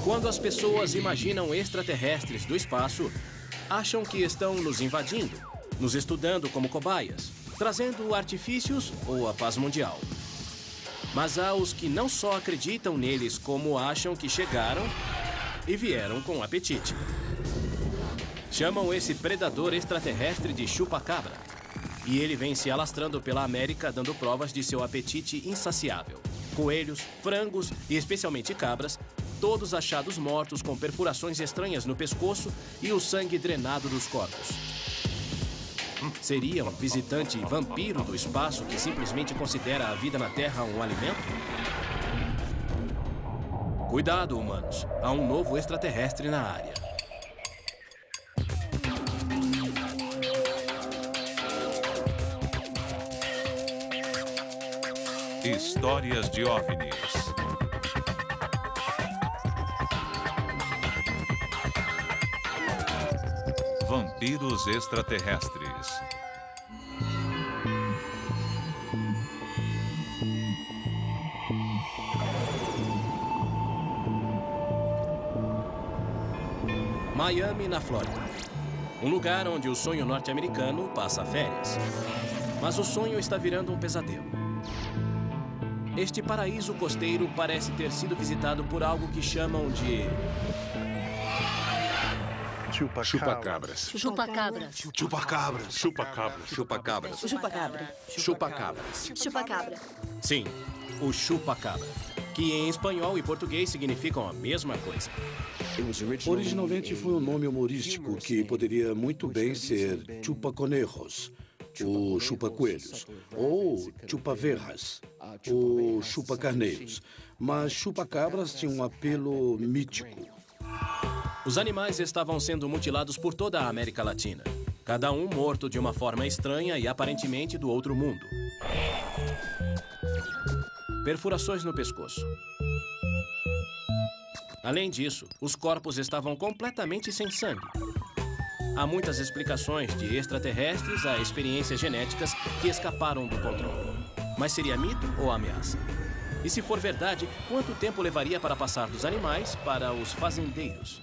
Quando as pessoas imaginam extraterrestres do espaço, acham que estão nos invadindo, nos estudando como cobaias, trazendo artifícios ou a paz mundial. Mas há os que não só acreditam neles, como acham que chegaram e vieram com apetite. Chamam esse predador extraterrestre de chupa-cabra. E ele vem se alastrando pela América, dando provas de seu apetite insaciável. Coelhos, frangos e especialmente cabras, todos achados mortos com perfurações estranhas no pescoço e o sangue drenado dos corpos. Seria um visitante vampiro do espaço que simplesmente considera a vida na Terra um alimento? Cuidado, humanos. Há um novo extraterrestre na área. Histórias de OVNIs. Vampiros extraterrestres. Miami, na Flórida. Um lugar onde o sonho norte-americano passa férias. Mas o sonho está virando um pesadelo. Este paraíso costeiro parece ter sido visitado por algo que chamam de... Chupacabras. Chupacabras. Chupacabras. Chupacabras. Chupacabras. Chupacabra. Chupacabras. Chupacabra. Sim, o chupacabra, que em espanhol e português significam a mesma coisa. Originalmente foi um nome humorístico que poderia muito bem ser chupaconejos, o chupa-coelhos, ou chupaverras, o chupa-carneiros. Mas chupacabras tinha um apelo mítico. Os animais estavam sendo mutilados por toda a América Latina. Cada um morto de uma forma estranha e aparentemente do outro mundo. Perfurações no pescoço. Além disso, os corpos estavam completamente sem sangue. Há muitas explicações de extraterrestres a experiências genéticas que escaparam do controle. Mas seria mito ou ameaça? E se for verdade, quanto tempo levaria para passar dos animais para os fazendeiros?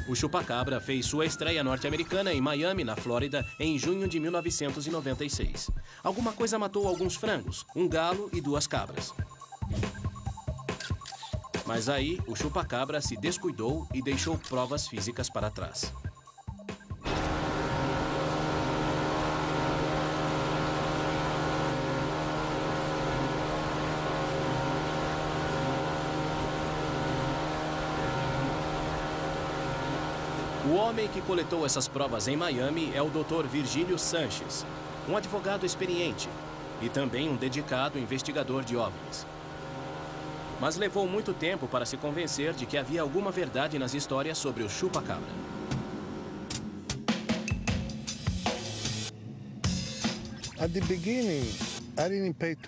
O chupacabra fez sua estreia norte-americana em Miami, na Flórida, em junho de 1996. Alguma coisa matou alguns frangos, um galo e 2 cabras. Mas aí, o chupacabra se descuidou e deixou provas físicas para trás. O homem que coletou essas provas em Miami é o Dr. Virgílio Sanches, um advogado experiente e também um dedicado investigador de OVNIs. Mas levou muito tempo para se convencer de que havia alguma verdade nas histórias sobre o chupacabra.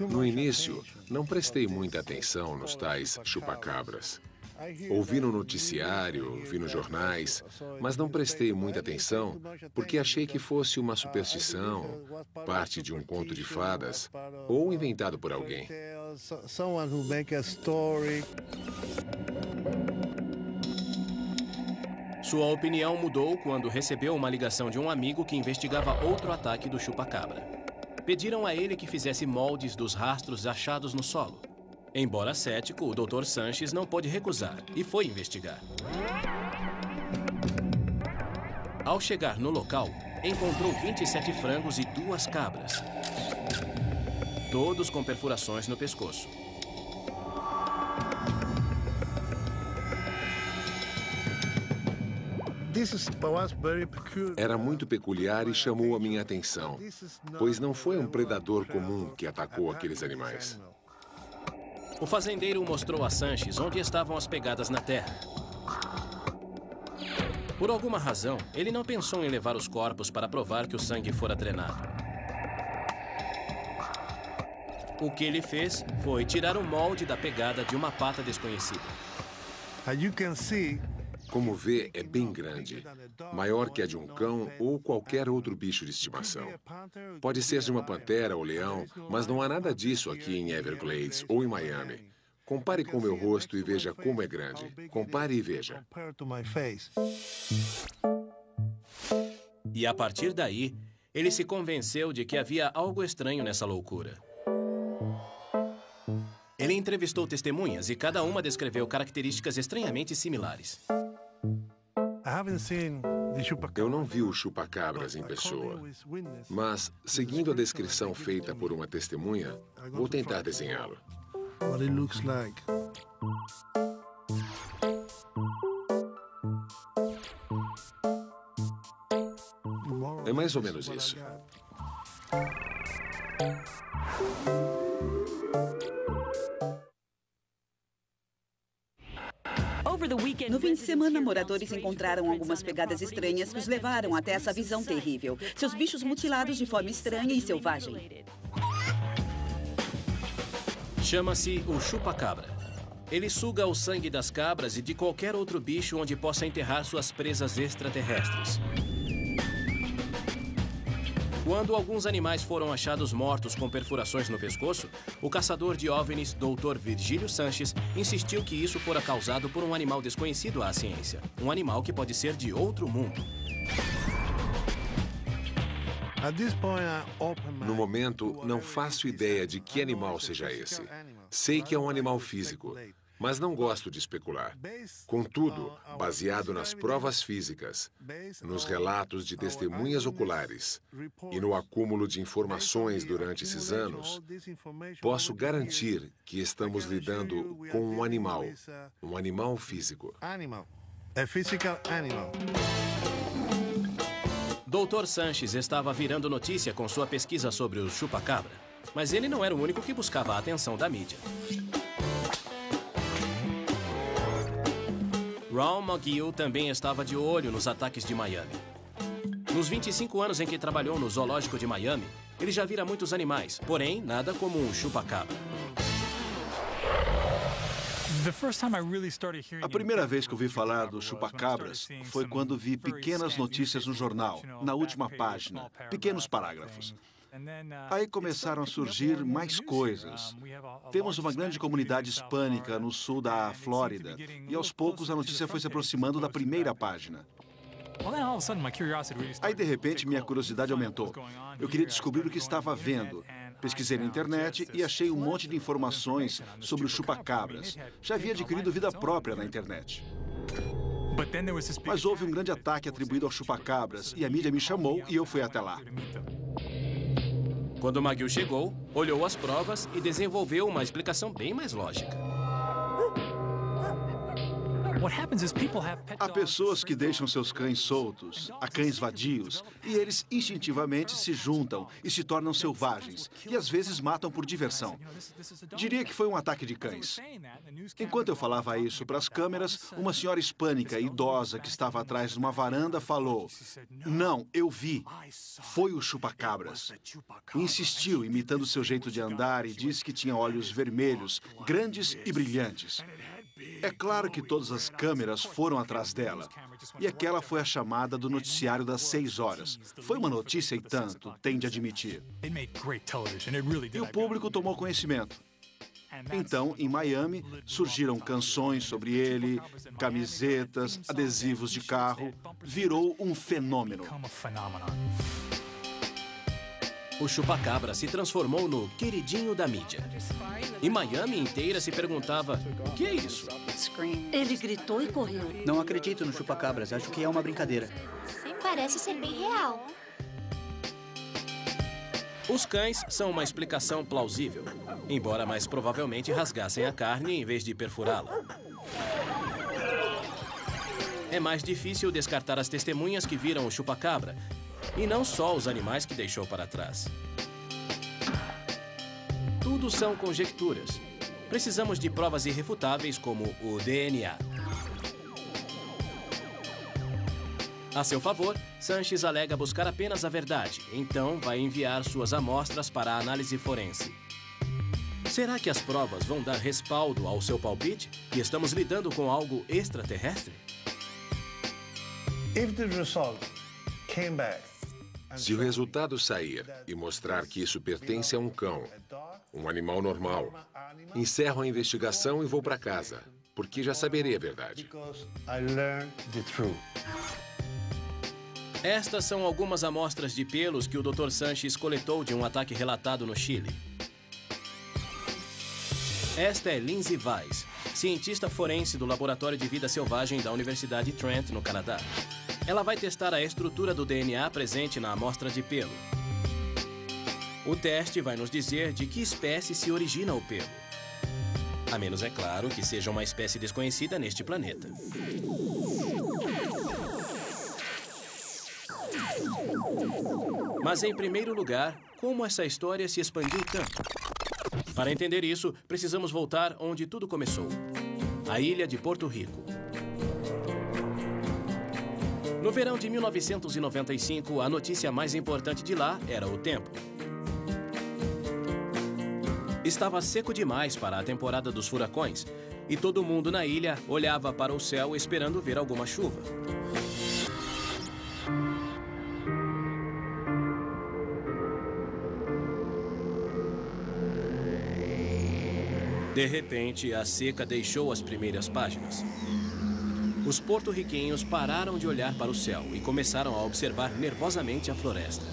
No início, não prestei muita atenção nos tais chupacabras. Ouvi no noticiário, vi nos jornais, mas não prestei muita atenção porque achei que fosse uma superstição, parte de um conto de fadas ou inventado por alguém. Sua opinião mudou quando recebeu uma ligação de um amigo que investigava outro ataque do chupacabra. Pediram a ele que fizesse moldes dos rastros achados no solo. Embora cético, o Dr. Sanches não pôde recusar e foi investigar. Ao chegar no local, encontrou 27 frangos e 2 cabras. Todos com perfurações no pescoço. Era muito peculiar e chamou a minha atenção, pois não foi um predador comum que atacou aqueles animais. O fazendeiro mostrou a Sanches onde estavam as pegadas na terra. Por alguma razão, ele não pensou em levar os corpos para provar que o sangue fora drenado. O que ele fez foi tirar o molde da pegada de uma pata desconhecida. Como vê, é bem grande, maior que a de um cão ou qualquer outro bicho de estimação. Pode ser de uma pantera ou leão, mas não há nada disso aqui em Everglades ou em Miami. Compare com meu rosto e veja como é grande. Compare e veja. E a partir daí, ele se convenceu de que havia algo estranho nessa loucura. Ele entrevistou testemunhas e cada uma descreveu características estranhamente similares. Eu não vi o chupa-cabras em pessoa, mas, seguindo a descrição feita por uma testemunha, vou tentar desenhá-lo. É mais ou menos isso. No fim de semana, moradores encontraram algumas pegadas estranhas que os levaram até essa visão terrível. Seus bichos mutilados de forma estranha e selvagem. Chama-se o chupa-cabra. Ele suga o sangue das cabras e de qualquer outro bicho onde possa enterrar suas presas extraterrestres. Quando alguns animais foram achados mortos com perfurações no pescoço, o caçador de OVNIs, Dr. Virgílio Sanches, insistiu que isso fora causado por um animal desconhecido à ciência. Um animal que pode ser de outro mundo. No momento, não faço ideia de que animal seja esse. Sei que é um animal físico, mas não gosto de especular. Contudo, baseado nas provas físicas, nos relatos de testemunhas oculares e no acúmulo de informações durante esses anos, posso garantir que estamos lidando com um animal físico. Dr. Sanches estava virando notícia com sua pesquisa sobre o chupa-cabra, mas ele não era o único que buscava a atenção da mídia. Ron McGill também estava de olho nos ataques de Miami. Nos 25 anos em que trabalhou no zoológico de Miami, ele já vira muitos animais, porém nada como um chupa-cabra. A primeira vez que ouvi falar do chupa-cabras foi quando vi pequenas notícias no jornal, na última página, pequenos parágrafos. Aí começaram a surgir mais coisas. Temos uma grande comunidade hispânica no sul da Flórida e aos poucos a notícia foi se aproximando da primeira página. Aí, de repente, minha curiosidade aumentou. Eu queria descobrir o que estava vendo. Pesquisei na internet e achei um monte de informações sobre o chupa-cabras. Já havia adquirido vida própria na internet. Mas houve um grande ataque atribuído ao chupa-cabras e a mídia me chamou e eu fui até lá. Quando McGill chegou, olhou as provas e desenvolveu uma explicação bem mais lógica. Há pessoas que deixam seus cães soltos, há cães vadios, e eles instintivamente se juntam e se tornam selvagens, e às vezes matam por diversão. Diria que foi um ataque de cães. Enquanto eu falava isso para as câmeras, uma senhora hispânica idosa que estava atrás de uma varanda falou: "Não, eu vi. Foi o chupa-cabras." Insistiu, imitando seu jeito de andar, e disse que tinha olhos vermelhos, grandes e brilhantes. É claro que todas as câmeras foram atrás dela. E aquela foi a chamada do noticiário das 6 horas. Foi uma notícia e tanto, tem de admitir. E o público tomou conhecimento. Então, em Miami, surgiram canções sobre ele, camisetas, adesivos de carro. Virou um fenômeno. O chupa-cabra se transformou no queridinho da mídia. E Miami inteira se perguntava: o que é isso? Ele gritou e correu. Não acredito no chupa-cabras, acho que é uma brincadeira. Parece ser bem real. Os cães são uma explicação plausível, embora mais provavelmente rasgassem a carne em vez de perfurá-la. É mais difícil descartar as testemunhas que viram o chupa-cabra, e não só os animais que deixou para trás. Tudo são conjecturas. Precisamos de provas irrefutáveis como o DNA. A seu favor, Sanches alega buscar apenas a verdade, então vai enviar suas amostras para a análise forense. Será que as provas vão dar respaldo ao seu palpite e estamos lidando com algo extraterrestre? If the result came back Se o resultado sair e mostrar que isso pertence a um cão, um animal normal, encerro a investigação e vou para casa, porque já saberei a verdade. Estas são algumas amostras de pelos que o Dr. Sanches coletou de um ataque relatado no Chile. Esta é Lindsay Weiss, cientista forense do Laboratório de Vida Selvagem da Universidade Trent, no Canadá. Ela vai testar a estrutura do DNA presente na amostra de pelo. O teste vai nos dizer de que espécie se origina o pelo. A menos, é claro, que seja uma espécie desconhecida neste planeta. Mas, em primeiro lugar, como essa história se expandiu tanto? Para entender isso, precisamos voltar onde tudo começou. A ilha de Porto Rico. No verão de 1995, a notícia mais importante de lá era o tempo. Estava seco demais para a temporada dos furacões e todo mundo na ilha olhava para o céu esperando ver alguma chuva. De repente, a seca deixou as primeiras páginas. Os porto-riquenhos pararam de olhar para o céu e começaram a observar nervosamente a floresta.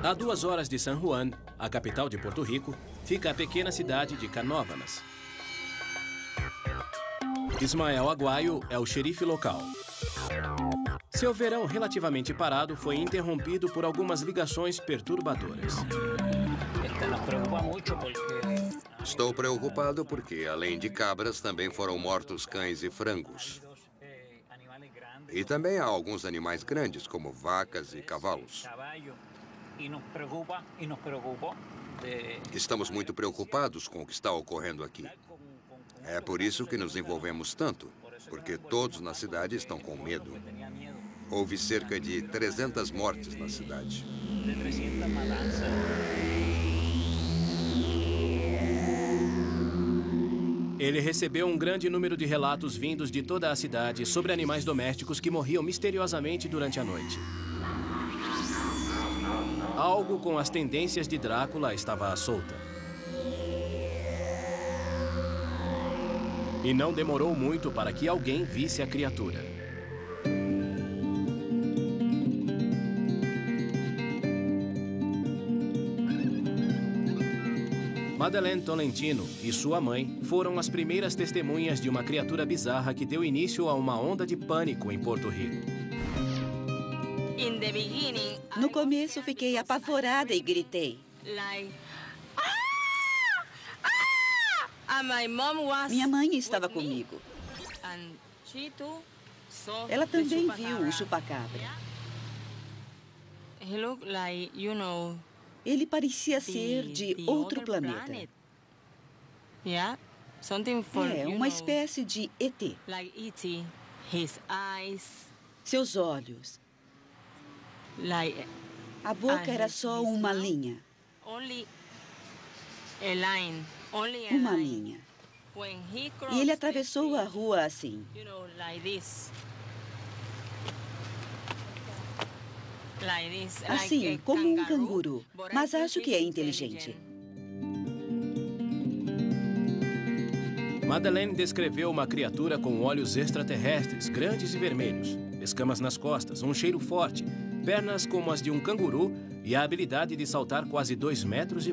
A 2 horas de San Juan, a capital de Porto Rico, fica a pequena cidade de Canóvanas. Ismael Aguayo é o xerife local. Seu verão relativamente parado foi interrompido por algumas ligações perturbadoras. Estou preocupado porque, além de cabras, também foram mortos cães e frangos. E também há alguns animais grandes, como vacas e cavalos. Estamos muito preocupados com o que está ocorrendo aqui. É por isso que nos envolvemos tanto, porque todos na cidade estão com medo. Houve cerca de 300 mortes na cidade. Ele recebeu um grande número de relatos vindos de toda a cidade sobre animais domésticos que morriam misteriosamente durante a noite. Algo com as tendências de Drácula estava à solta. E não demorou muito para que alguém visse a criatura. Madeleine Tolentino e sua mãe foram as primeiras testemunhas de uma criatura bizarra que deu início a uma onda de pânico em Porto Rico. No começo, fiquei apavorada e gritei. Minha mãe estava comigo. Ela também viu o chupacabra. Ele parecia ser de outro planeta. É, uma espécie de ET. Seus olhos. A boca era só uma linha. Uma linha. E ele atravessou a rua assim. Assim, como um canguru. Mas acho que é inteligente. Madeleine descreveu uma criatura com olhos extraterrestres, grandes e vermelhos, escamas nas costas, um cheiro forte, pernas como as de um canguru e a habilidade de saltar quase 2,5 metros.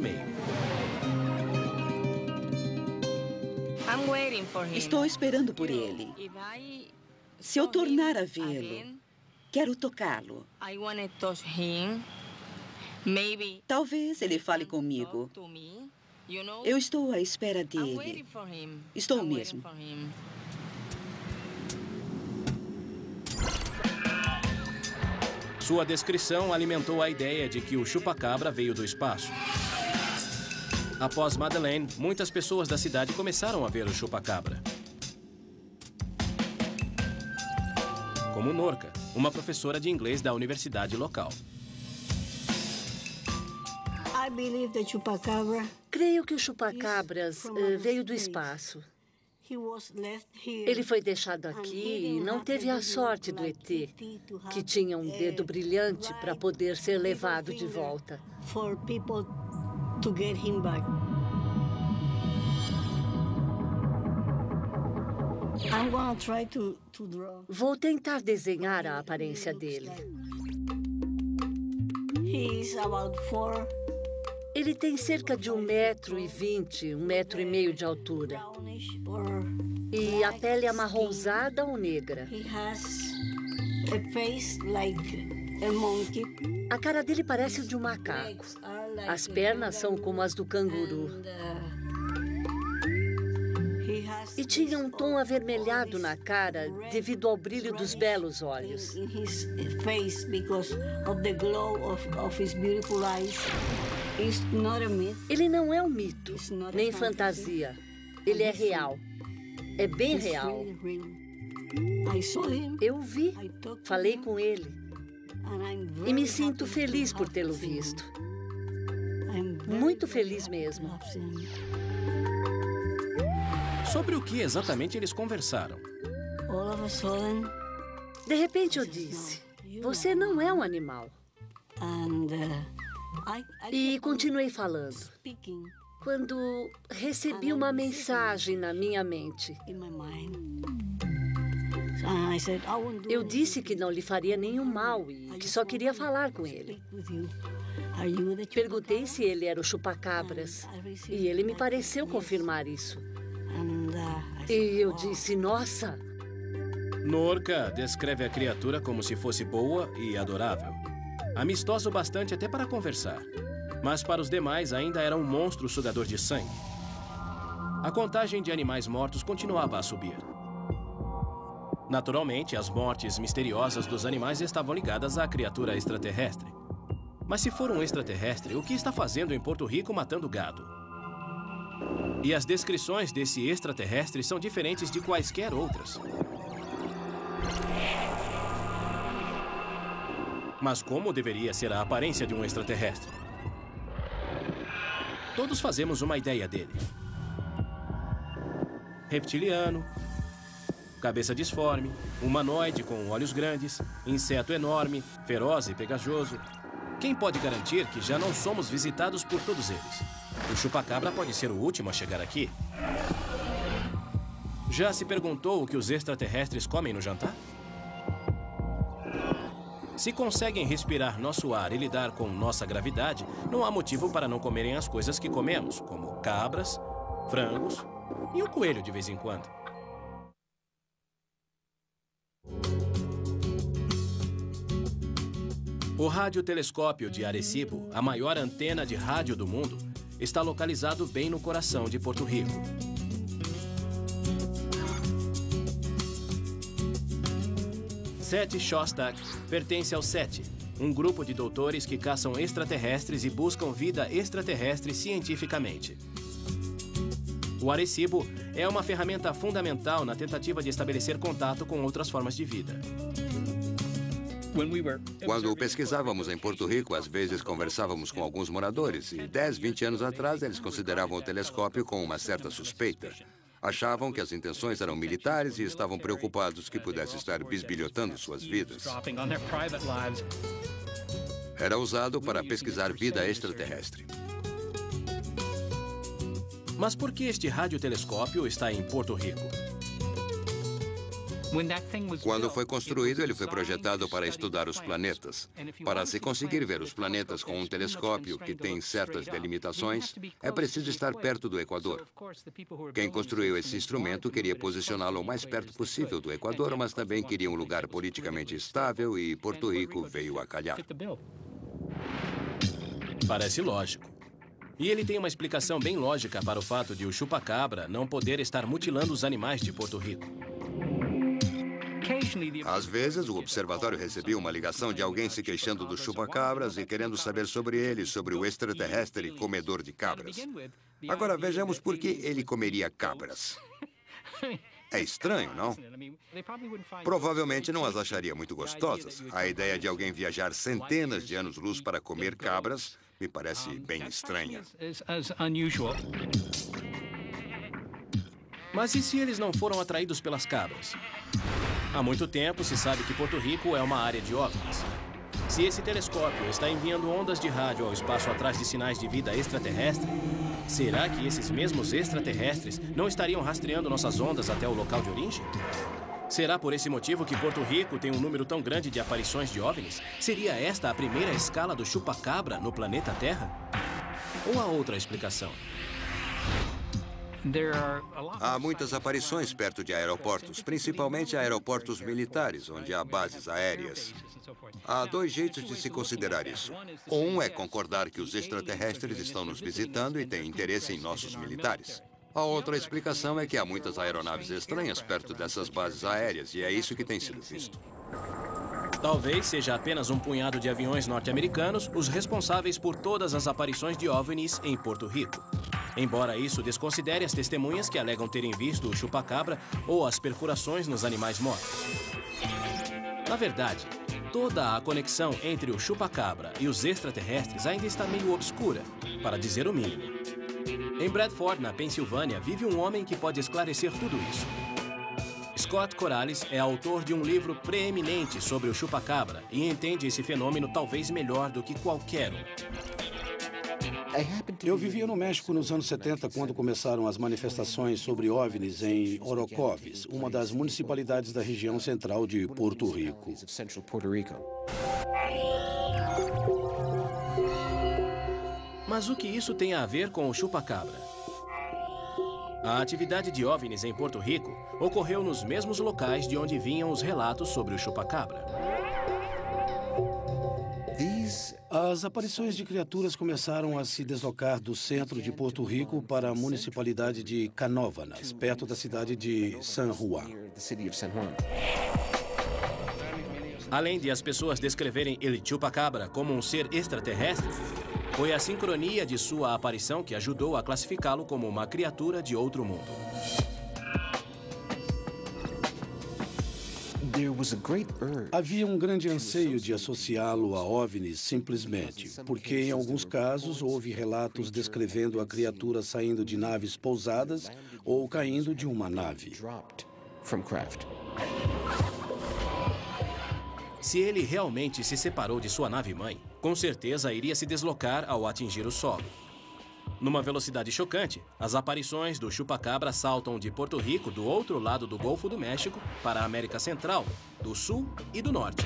Estou esperando por ele. Se eu tornar a vê-lo, quero tocá-lo. Talvez ele fale comigo. Eu estou à espera dele. Estou mesmo. Sua descrição alimentou a ideia de que o chupacabra veio do espaço. Após Madeleine, muitas pessoas da cidade começaram a ver o chupacabra. Como Norca, uma professora de inglês da universidade local. Creio que o chupacabras veio do espaço. Ele foi deixado aqui e não teve a sorte do ET, que tinha um dedo brilhante para poder ser levado de volta. Vou tentar desenhar a aparência dele. Ele tem cerca de 1,20 m, 1,5 m de altura. E a pele é amarronzada ou negra. A cara dele parece de um macaco. As pernas são como as do canguru. E tinha um tom avermelhado na cara devido ao brilho dos belos olhos. Ele não é um mito, nem fantasia. Ele é real. É bem real. Eu o vi, falei com ele. E me sinto feliz por tê-lo visto. Muito feliz mesmo. Sobre o que exatamente eles conversaram? De repente eu disse, você não é um animal. E continuei falando. Quando recebi uma mensagem na minha mente. Eu disse que não lhe faria nenhum mal e que só queria falar com ele. Perguntei se ele era o chupacabras e ele me pareceu confirmar isso. E eu disse, nossa. Norca descreve a criatura como se fosse boa e adorável. Amistosa o bastante até para conversar. Mas para os demais ainda era um monstro sugador de sangue. A contagem de animais mortos continuava a subir. Naturalmente, as mortes misteriosas dos animais estavam ligadas à criatura extraterrestre. Mas se for um extraterrestre, o que está fazendo em Porto Rico matando gado? E as descrições desse extraterrestre são diferentes de quaisquer outras. Mas como deveria ser a aparência de um extraterrestre? Todos fazemos uma ideia dele. Reptiliano, cabeça disforme, humanoide com olhos grandes, inseto enorme, feroz e pegajoso. Quem pode garantir que já não somos visitados por todos eles? O chupacabra pode ser o último a chegar aqui. Já se perguntou o que os extraterrestres comem no jantar? Se conseguem respirar nosso ar e lidar com nossa gravidade, não há motivo para não comerem as coisas que comemos, como cabras, frangos e o coelho de vez em quando. O radiotelescópio de Arecibo, a maior antena de rádio do mundo, está localizado bem no coração de Porto Rico. SETI Shostak pertence ao SETI, um grupo de doutores que caçam extraterrestres e buscam vida extraterrestre cientificamente. O Arecibo é uma ferramenta fundamental na tentativa de estabelecer contato com outras formas de vida. Quando pesquisávamos em Porto Rico, às vezes conversávamos com alguns moradores e 10, 20 anos atrás eles consideravam o telescópio com uma certa suspeita. Achavam que as intenções eram militares e estavam preocupados que pudesse estar bisbilhotando suas vidas. Era usado para pesquisar vida extraterrestre. Mas por que este radiotelescópio está em Porto Rico? Quando foi construído, ele foi projetado para estudar os planetas. Para se conseguir ver os planetas com um telescópio que tem certas delimitações, é preciso estar perto do Equador. Quem construiu esse instrumento queria posicioná-lo o mais perto possível do Equador, mas também queria um lugar politicamente estável e Porto Rico veio a calhar. Parece lógico. E ele tem uma explicação bem lógica para o fato de o chupacabra não poder estar mutilando os animais de Porto Rico. Às vezes, o observatório recebia uma ligação de alguém se queixando dos chupacabras e querendo saber sobre ele, sobre o extraterrestre comedor de cabras. Agora, vejamos por que ele comeria cabras. É estranho, não? Provavelmente não as acharia muito gostosas. A ideia de alguém viajar centenas de anos-luz para comer cabras Me parece bem estranha. Mas e se eles não foram atraídos pelas cabras? Há muito tempo se sabe que Porto Rico é uma área de OVNIs. Se esse telescópio está enviando ondas de rádio ao espaço atrás de sinais de vida extraterrestre, será que esses mesmos extraterrestres não estariam rastreando nossas ondas até o local de origem? Será por esse motivo que Porto Rico tem um número tão grande de aparições de OVNIs? Seria esta a primeira escala do chupacabra no planeta Terra? Ou há outra explicação? Há muitas aparições perto de aeroportos, principalmente aeroportos militares, onde há bases aéreas. Há dois jeitos de se considerar isso. Um é concordar que os extraterrestres estão nos visitando e têm interesse em nossos militares. A outra explicação é que há muitas aeronaves estranhas perto dessas bases aéreas, e é isso que tem sido visto. Talvez seja apenas um punhado de aviões norte-americanos os responsáveis por todas as aparições de OVNIs em Porto Rico. Embora isso desconsidere as testemunhas que alegam terem visto o chupacabra ou as perfurações nos animais mortos. Na verdade, toda a conexão entre o chupacabra e os extraterrestres ainda está meio obscura, para dizer o mínimo. Em Bradford, na Pensilvânia, vive um homem que pode esclarecer tudo isso. Scott Corrales é autor de um livro preeminente sobre o chupacabra e entende esse fenômeno talvez melhor do que qualquer um. Eu vivia no México nos anos 70, quando começaram as manifestações sobre OVNIs em Orocovis, uma das municipalidades da região central de Porto Rico. Mas o que isso tem a ver com o chupacabra? A atividade de OVNIs em Porto Rico ocorreu nos mesmos locais de onde vinham os relatos sobre o chupacabra. As aparições de criaturas começaram a se deslocar do centro de Porto Rico para a municipalidade de Canóvanas, perto da cidade de San Juan. Além de as pessoas descreverem El Chupacabra como um ser extraterrestre, foi a sincronia de sua aparição que ajudou a classificá-lo como uma criatura de outro mundo. Havia um grande anseio de associá-lo a OVNIs simplesmente, porque em alguns casos houve relatos descrevendo a criatura saindo de naves pousadas ou caindo de uma nave. Se ele realmente se separou de sua nave-mãe, com certeza iria se deslocar ao atingir o solo. Numa velocidade chocante, as aparições do chupacabra saltam de Porto Rico, do outro lado do Golfo do México, para a América Central, do Sul e do Norte.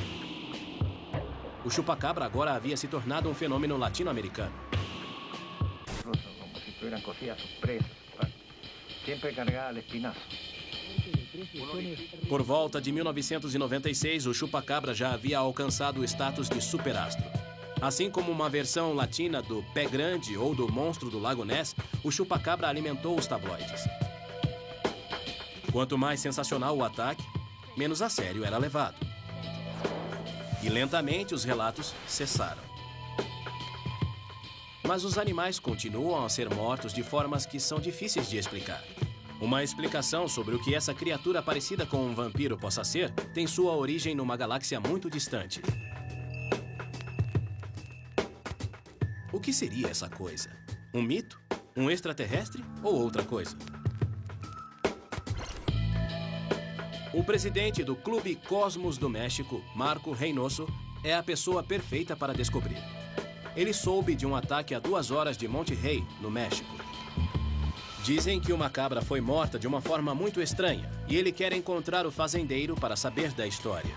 O chupacabra agora havia se tornado um fenômeno latino-americano. Por volta de 1996, o chupacabra já havia alcançado o status de superastro. Assim como uma versão latina do Pé Grande ou do Monstro do Lago Ness, o chupacabra alimentou os tabloides. Quanto mais sensacional o ataque, menos a sério era levado. E lentamente os relatos cessaram. Mas os animais continuam a ser mortos de formas que são difíceis de explicar. Uma explicação sobre o que essa criatura parecida com um vampiro possa ser tem sua origem numa galáxia muito distante. O que seria essa coisa? Um mito? Um extraterrestre ou outra coisa? O presidente do Clube Cosmos do México, Marco Reynoso, é a pessoa perfeita para descobrir. Ele soube de um ataque a 2 horas de Monte Rey, no México. Dizem que uma cabra foi morta de uma forma muito estranha e ele quer encontrar o fazendeiro para saber da história.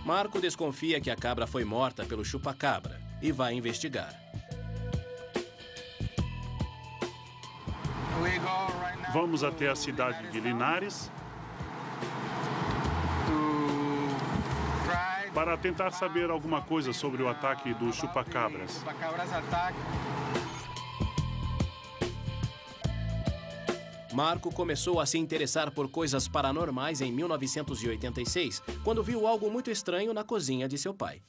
Marco desconfia que a cabra foi morta pelo chupacabra e vai investigar. Vamos até a cidade de Linares para tentar saber alguma coisa sobre o ataque dos chupacabras. Marco começou a se interessar por coisas paranormais em 1986, quando viu algo muito estranho na cozinha de seu pai.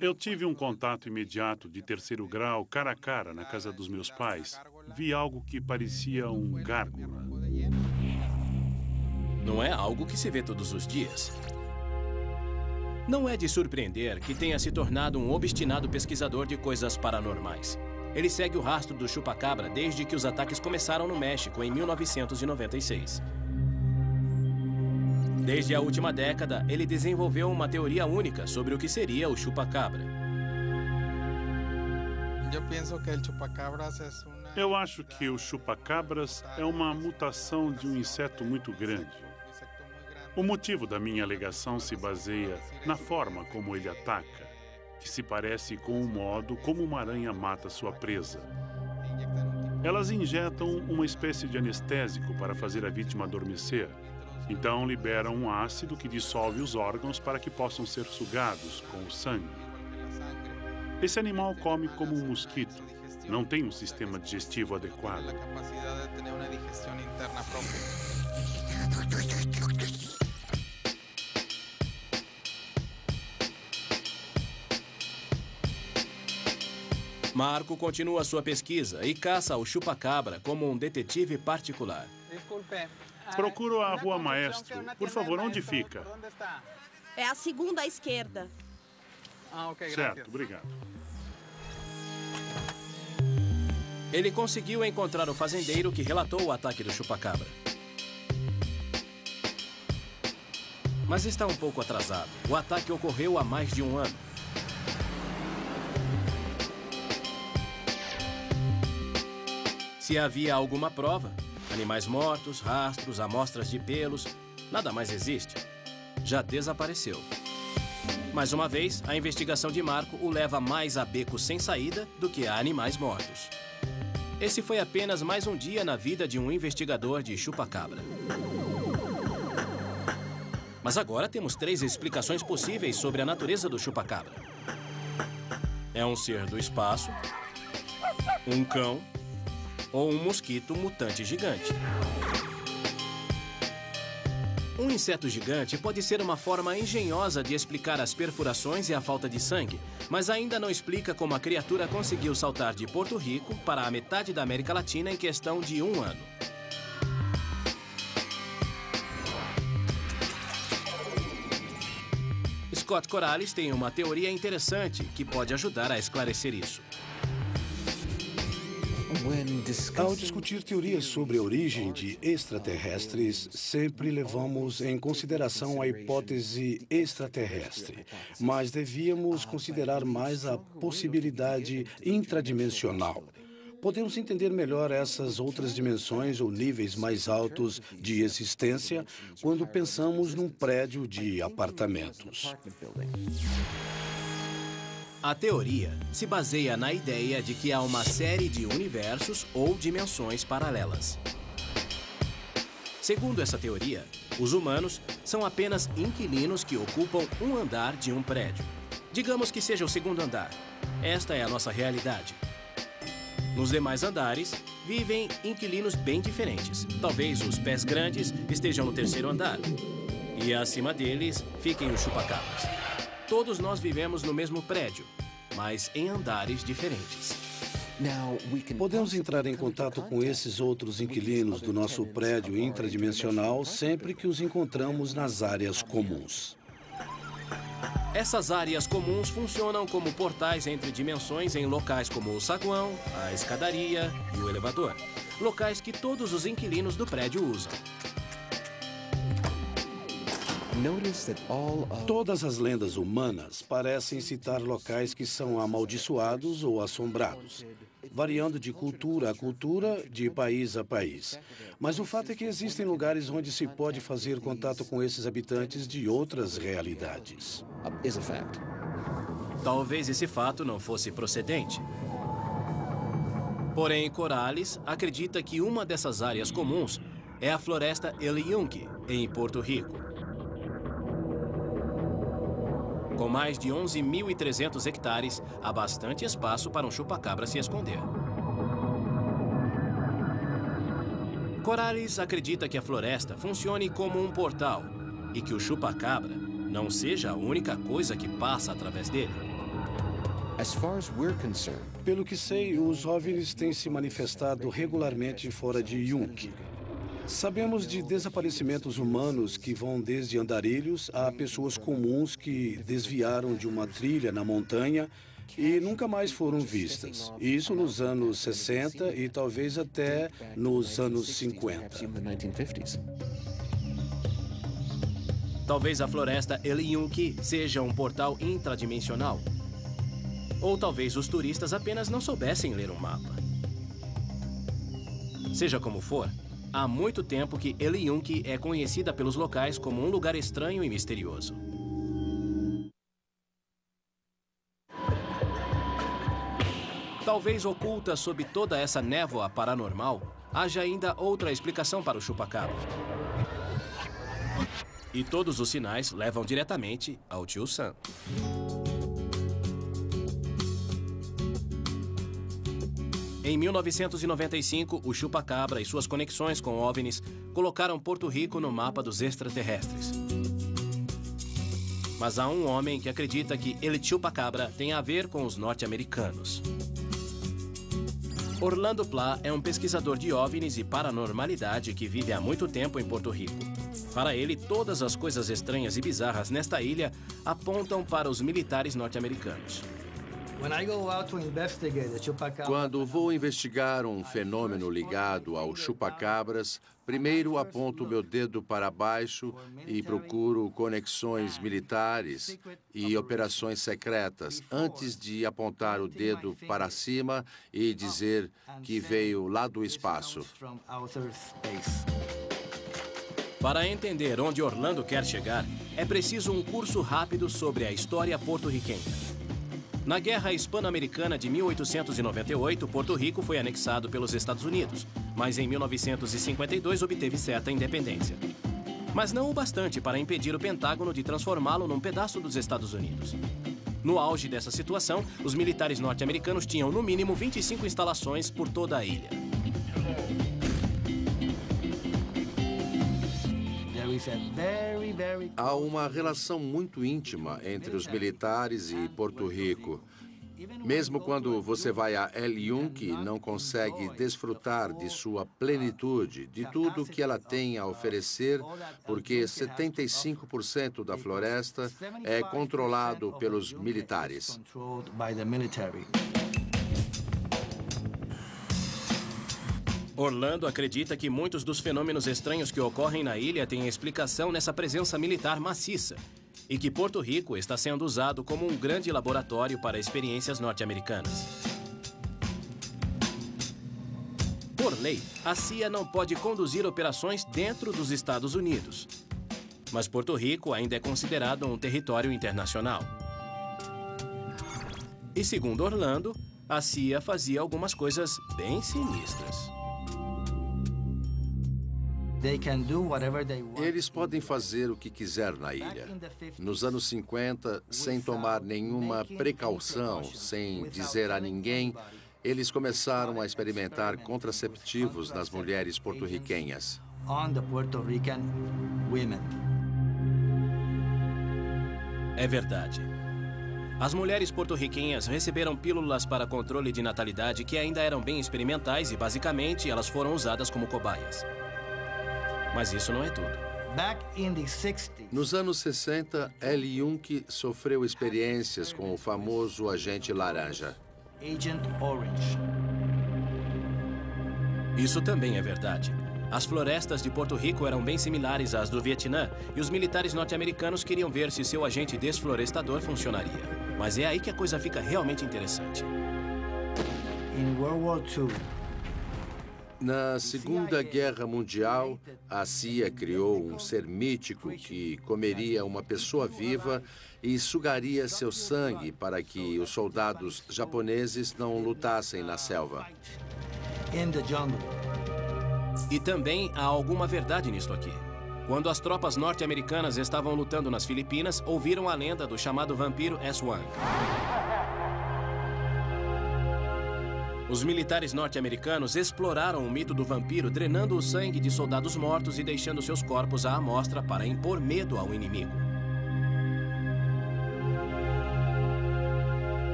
Eu tive um contato imediato de 3º grau, cara a cara, na casa dos meus pais. Vi algo que parecia um gárgula. Não é algo que se vê todos os dias. Não é de surpreender que tenha se tornado um obstinado pesquisador de coisas paranormais. Ele segue o rastro do chupacabra desde que os ataques começaram no México, em 1996. Desde a última década, ele desenvolveu uma teoria única sobre o que seria o chupacabra. Eu acho que o chupacabras é uma mutação de um inseto muito grande. O motivo da minha alegação se baseia na forma como ele ataca, que se parece com o modo como uma aranha mata sua presa. Elas injetam uma espécie de anestésico para fazer a vítima adormecer. Então liberam um ácido que dissolve os órgãos para que possam ser sugados com o sangue. Esse animal come como um mosquito. Não tem um sistema digestivo adequado. Marco continua sua pesquisa e caça o chupacabra como um detetive particular. Procuro a Rua Maestro. Por favor, onde fica? É a segunda à esquerda. Certo, obrigado. Ele conseguiu encontrar o fazendeiro que relatou o ataque do chupacabra. Mas está um pouco atrasado. O ataque ocorreu há mais de um ano. Se havia alguma prova, animais mortos, rastros, amostras de pelos, nada mais existe. Já desapareceu. Mais uma vez, a investigação de Marco o leva mais a becos sem saída do que a animais mortos. Esse foi apenas mais um dia na vida de um investigador de chupacabra. Mas agora temos 3 explicações possíveis sobre a natureza do chupacabra. É um ser do espaço, um cão ou um mosquito mutante gigante. Um inseto gigante pode ser uma forma engenhosa de explicar as perfurações e a falta de sangue, mas ainda não explica como a criatura conseguiu saltar de Porto Rico para a metade da América Latina em questão de um ano. Scott Corrales tem uma teoria interessante que pode ajudar a esclarecer isso. Ao discutir teorias sobre a origem de extraterrestres, sempre levamos em consideração a hipótese extraterrestre, mas devíamos considerar mais a possibilidade intradimensional. Podemos entender melhor essas outras dimensões ou níveis mais altos de existência quando pensamos num prédio de apartamentos. A teoria se baseia na ideia de que há uma série de universos ou dimensões paralelas. Segundo essa teoria, os humanos são apenas inquilinos que ocupam um andar de um prédio. Digamos que seja o segundo andar. Esta é a nossa realidade. Nos demais andares, vivem inquilinos bem diferentes. Talvez os pés grandes estejam no terceiro andar. E acima deles, fiquem os chupacabras. Todos nós vivemos no mesmo prédio, mas em andares diferentes. Podemos entrar em contato com esses outros inquilinos do nosso prédio intradimensional sempre que os encontramos nas áreas comuns. Essas áreas comuns funcionam como portais entre dimensões em locais como o saguão, a escadaria e o elevador. Locais que todos os inquilinos do prédio usam. Todas as lendas humanas parecem citar locais que são amaldiçoados ou assombrados, variando de cultura a cultura, de país a país. Mas o fato é que existem lugares onde se pode fazer contato com esses habitantes de outras realidades. Talvez esse fato não fosse procedente. Porém, Corrales acredita que uma dessas áreas comuns é a floresta El Yunque, em Porto Rico. Com mais de 11.300 hectares, há bastante espaço para um chupacabra se esconder. Corrales acredita que a floresta funcione como um portal e que o chupacabra não seja a única coisa que passa através dele. Pelo que sei, os OVNIs têm se manifestado regularmente fora de Yunque. Sabemos de desaparecimentos humanos que vão desde andarilhos a pessoas comuns que desviaram de uma trilha na montanha e nunca mais foram vistas. Isso nos anos 60 e talvez até nos anos 50. Talvez a floresta Eliunki seja um portal intradimensional. Ou talvez os turistas apenas não soubessem ler um mapa. Seja como for, há muito tempo que Eliunki é conhecida pelos locais como um lugar estranho e misterioso. Talvez oculta sob toda essa névoa paranormal, haja ainda outra explicação para o chupacabra. E todos os sinais levam diretamente ao Tio Sam. Em 1995, o chupacabra e suas conexões com OVNIs colocaram Porto Rico no mapa dos extraterrestres. Mas há um homem que acredita que ele chupacabra tem a ver com os norte-americanos. Orlando Pla é um pesquisador de OVNIs e paranormalidade que vive há muito tempo em Porto Rico. Para ele, todas as coisas estranhas e bizarras nesta ilha apontam para os militares norte-americanos. Quando vou investigar um fenômeno ligado ao chupacabras, primeiro aponto meu dedo para baixo e procuro conexões militares e operações secretas, antes de apontar o dedo para cima e dizer que veio lá do espaço. Para entender onde Orlando quer chegar, é preciso um curso rápido sobre a história porto-riquenha. Na Guerra Hispano-Americana de 1898, Porto Rico foi anexado pelos Estados Unidos, mas em 1952 obteve certa independência. Mas não o bastante para impedir o Pentágono de transformá-lo num pedaço dos Estados Unidos. No auge dessa situação, os militares norte-americanos tinham no mínimo 25 instalações por toda a ilha. Há uma relação muito íntima entre os militares e Porto Rico. Mesmo quando você vai a Eliunki, não consegue desfrutar de sua plenitude, de tudo que ela tem a oferecer, porque 75% da floresta é controlado pelos militares. Orlando acredita que muitos dos fenômenos estranhos que ocorrem na ilha têm explicação nessa presença militar maciça e que Porto Rico está sendo usado como um grande laboratório para experiências norte-americanas. Por lei, a CIA não pode conduzir operações dentro dos Estados Unidos. Mas Porto Rico ainda é considerado um território internacional. E segundo Orlando, a CIA fazia algumas coisas bem sinistras. Eles podem fazer o que quiser na ilha. Nos anos 50, sem tomar nenhuma precaução, sem dizer a ninguém, eles começaram a experimentar contraceptivos nas mulheres porto-riquenhas. É verdade. As mulheres porto-riquenhas receberam pílulas para controle de natalidade que ainda eram bem experimentais e, basicamente, elas foram usadas como cobaias. Mas isso não é tudo. Nos anos 60, Eliunki sofreu experiências com o famoso agente laranja. Isso também é verdade. As florestas de Porto Rico eram bem similares às do Vietnã e os militares norte-americanos queriam ver se seu agente desflorestador funcionaria. Mas é aí que a coisa fica realmente interessante. Na Segunda Guerra Mundial, a CIA criou um ser mítico que comeria uma pessoa viva e sugaria seu sangue para que os soldados japoneses não lutassem na selva. E também há alguma verdade nisto aqui. Quando as tropas norte-americanas estavam lutando nas Filipinas, ouviram a lenda do chamado vampiro S1. Os militares norte-americanos exploraram o mito do vampiro, drenando o sangue de soldados mortos e deixando seus corpos à amostra para impor medo ao inimigo.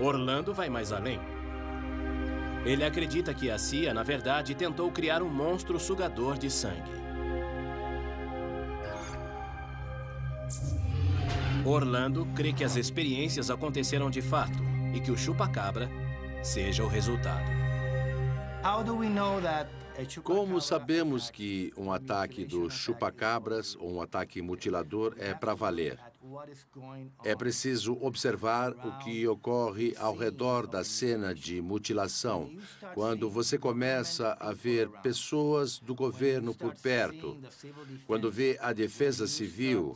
Orlando vai mais além. Ele acredita que a CIA, na verdade, tentou criar um monstro sugador de sangue. Orlando crê que as experiências aconteceram de fato e que o chupa-cabra seja o resultado. Como sabemos que um ataque do chupa-cabras ou um ataque mutilador é para valer? É preciso observar o que ocorre ao redor da cena de mutilação, quando você começa a ver pessoas do governo por perto, quando vê a Defesa Civil,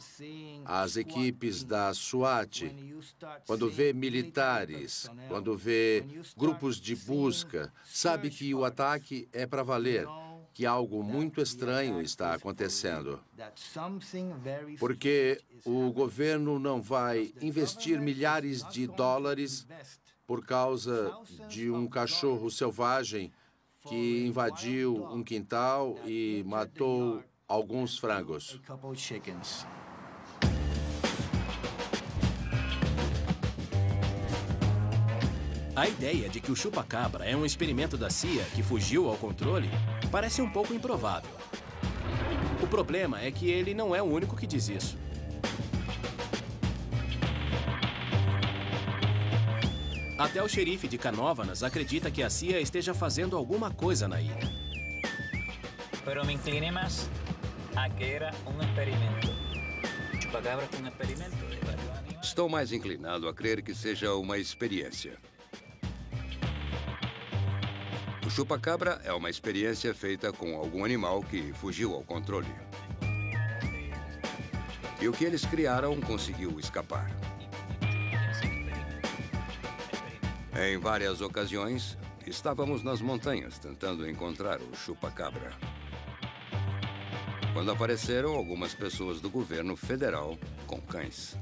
as equipes da SWAT, quando vê militares, quando vê grupos de busca, sabe que o ataque é para valer, que algo muito estranho está acontecendo. Porque o governo não vai investir milhares de dólares por causa de um cachorro selvagem que invadiu um quintal e matou alguns frangos. A ideia de que o chupa-cabra é um experimento da CIA que fugiu ao controle parece um pouco improvável. O problema é que ele não é o único que diz isso. Até o xerife de Canóvanas acredita que a CIA esteja fazendo alguma coisa na ilha. Pero me incliné más a que era um experimento. Chupacabra é um experimento. Estou mais inclinado a crer que seja uma experiência. O chupa-cabra é uma experiência feita com algum animal que fugiu ao controle. E o que eles criaram conseguiu escapar. Em várias ocasiões, estávamos nas montanhas tentando encontrar o chupa-cabra, quando apareceram algumas pessoas do governo federal com cães.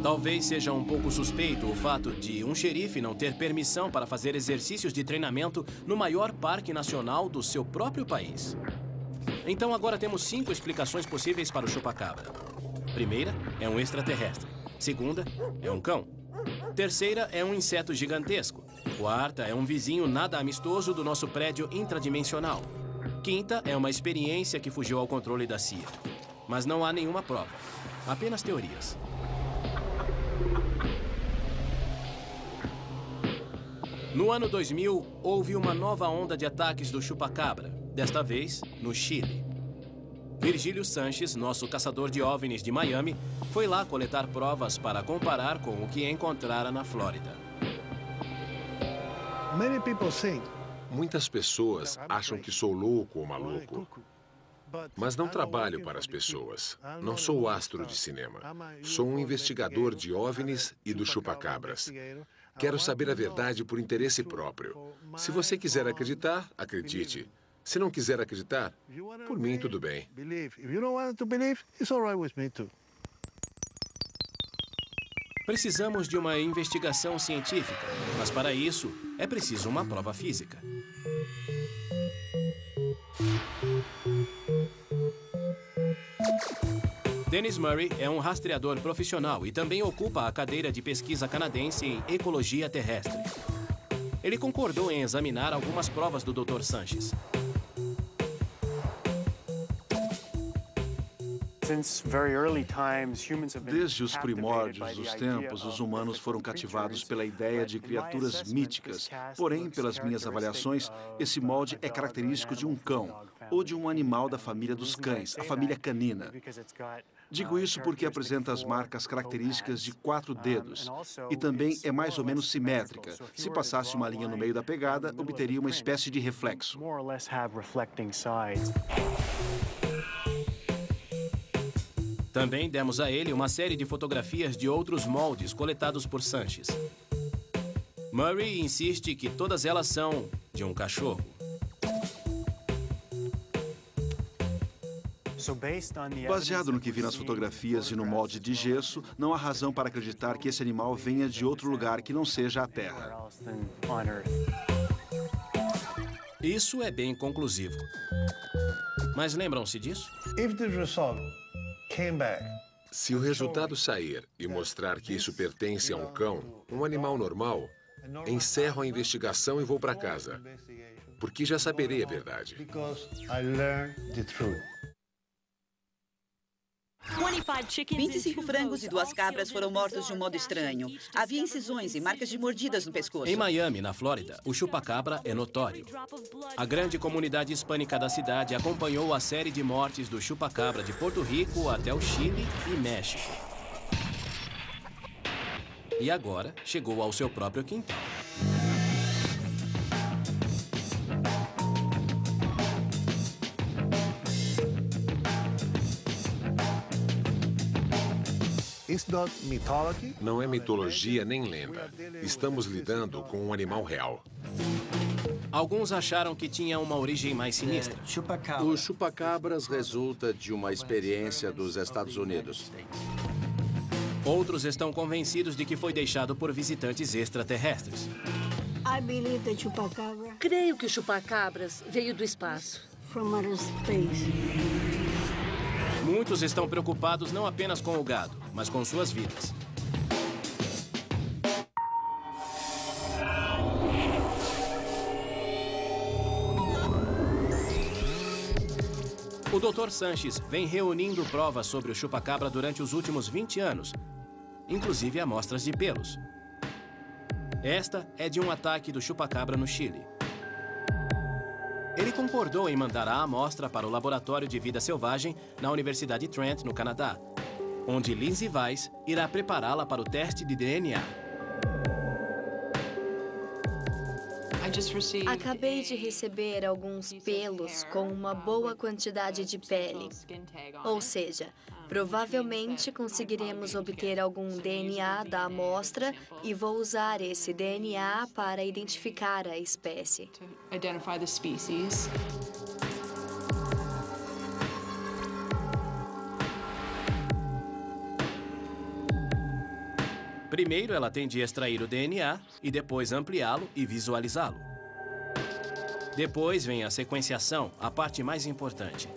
Talvez seja um pouco suspeito o fato de um xerife não ter permissão para fazer exercícios de treinamento no maior parque nacional do seu próprio país. Então agora temos 5 explicações possíveis para o chupa-cabra. Primeira é um extraterrestre. Segunda é um cão. Terceira é um inseto gigantesco. Quarta é um vizinho nada amistoso do nosso prédio intradimensional. Quinta é uma experiência que fugiu ao controle da CIA. Mas não há nenhuma prova. Apenas teorias. No ano 2000, houve uma nova onda de ataques do chupa-cabra, desta vez no Chile. Virgílio Sanches, nosso caçador de OVNIs de Miami, foi lá coletar provas para comparar com o que encontrara na Flórida. Muitas pessoas acham que sou louco ou maluco. Mas não trabalho para as pessoas. Não sou astro de cinema. Sou um investigador de OVNIs e do chupa-cabras. Quero saber a verdade por interesse próprio. Se você quiser acreditar, acredite. Se não quiser acreditar, por mim tudo bem. Precisamos de uma investigação científica, mas para isso é preciso uma prova física. Dennis Murray é um rastreador profissional e também ocupa a cadeira de pesquisa canadense em ecologia terrestre. Ele concordou em examinar algumas provas do Dr. Sanches. Desde os primórdios dos tempos, os humanos foram cativados pela ideia de criaturas míticas. Porém, pelas minhas avaliações, esse molde é característico de um cão ou de um animal da família dos cães, a família canina. Digo isso porque apresenta as marcas características de 4 dedos e também é mais ou menos simétrica. Se passasse uma linha no meio da pegada, obteria uma espécie de reflexo. Também demos a ele uma série de fotografias de outros moldes coletados por Sanches. Murray insiste que todas elas são de um cachorro. Baseado no que vi nas fotografias e no molde de gesso, não há razão para acreditar que esse animal venha de outro lugar que não seja a Terra. Isso é bem conclusivo. Mas lembram-se disso? Se o resultado sair e mostrar que isso pertence a um cão, um animal normal, encerro a investigação e vou para casa, porque já saberei a verdade. 25 frangos e 2 cabras foram mortos de um modo estranho. Havia incisões e marcas de mordidas no pescoço. Em Miami, na Flórida, o chupacabra é notório. A grande comunidade hispânica da cidade acompanhou a série de mortes do chupacabra de Porto Rico até o Chile e México. E agora chegou ao seu próprio quintal. Não é mitologia nem lenda. Estamos lidando com um animal real. Alguns acharam que tinha uma origem mais sinistra. O chupacabras resulta de uma experiência dos Estados Unidos. Outros estão convencidos de que foi deixado por visitantes extraterrestres. Creio que o chupacabras veio do espaço. Muitos estão preocupados não apenas com o gado, mas com suas vidas. O Dr. Sanches vem reunindo provas sobre o chupacabra durante os últimos 20 anos, inclusive amostras de pelos. Esta é de um ataque do chupacabra no Chile. Ele concordou em mandar a amostra para o Laboratório de Vida Selvagem na Universidade Trent, no Canadá, onde Lindsay Weiss irá prepará-la para o teste de DNA. Acabei de receber alguns pelos com uma boa quantidade de pele. Ou seja, provavelmente conseguiremos obter algum DNA da amostra e vou usar esse DNA para identificar a espécie. Primeiro, ela tem de extrair o DNA e depois ampliá-lo e visualizá-lo. Depois vem a sequenciação, a parte mais importante.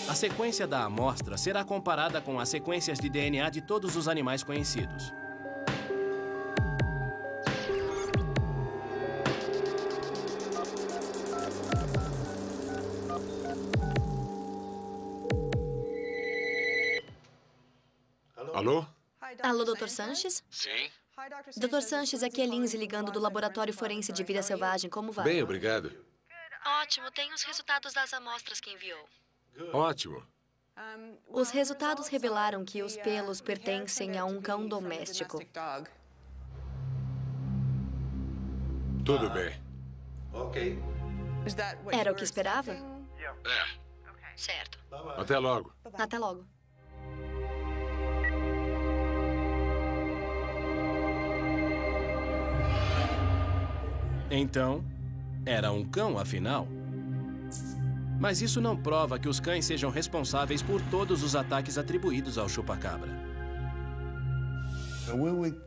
A sequência da amostra será comparada com as sequências de DNA de todos os animais conhecidos. Alô? Alô, Dr. Sanches? Sim. Dr. Sanches, aqui é Lindsay ligando do Laboratório Forense de Vida Selvagem. Como vai? Bem, obrigado. Ótimo, tenho os resultados das amostras que enviou. Ótimo. Os resultados revelaram que os pelos pertencem a um cão doméstico. Tudo bem. Era o que esperava? É. Certo. Até logo. Até logo. Então, era um cão, afinal. Mas isso não prova que os cães sejam responsáveis por todos os ataques atribuídos ao chupacabra.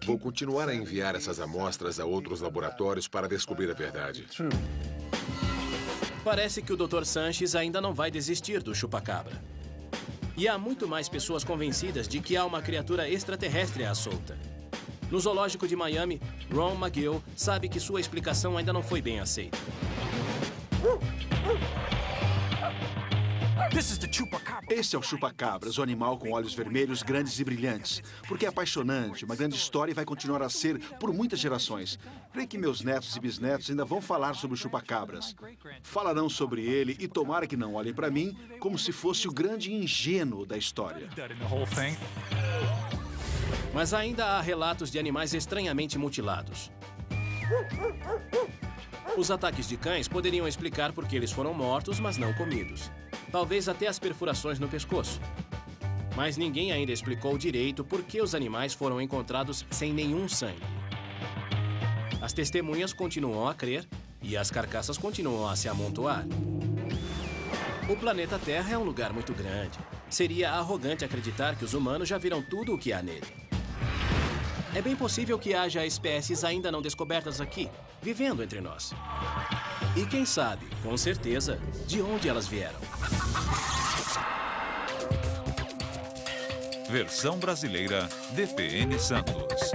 Vou continuar a enviar essas amostras a outros laboratórios para descobrir a verdade. Parece que o Dr. Sanches ainda não vai desistir do chupacabra. E há muito mais pessoas convencidas de que há uma criatura extraterrestre à solta. No zoológico de Miami, Ron McGill sabe que sua explicação ainda não foi bem aceita. Esse é o chupacabras, o animal com olhos vermelhos grandes e brilhantes. Porque é apaixonante, uma grande história e vai continuar a ser por muitas gerações. Creio que meus netos e bisnetos ainda vão falar sobre o chupacabras. Falarão sobre ele e tomara que não olhem para mim como se fosse o grande ingênuo da história. Mas ainda há relatos de animais estranhamente mutilados. Os ataques de cães poderiam explicar por que eles foram mortos, mas não comidos. Talvez até as perfurações no pescoço. Mas ninguém ainda explicou direito por que os animais foram encontrados sem nenhum sangue. As testemunhas continuam a crer e as carcaças continuam a se amontoar. O planeta Terra é um lugar muito grande. Seria arrogante acreditar que os humanos já viram tudo o que há nele. É bem possível que haja espécies ainda não descobertas aqui, vivendo entre nós. E quem sabe, com certeza, de onde elas vieram. Versão brasileira, DPN Santos.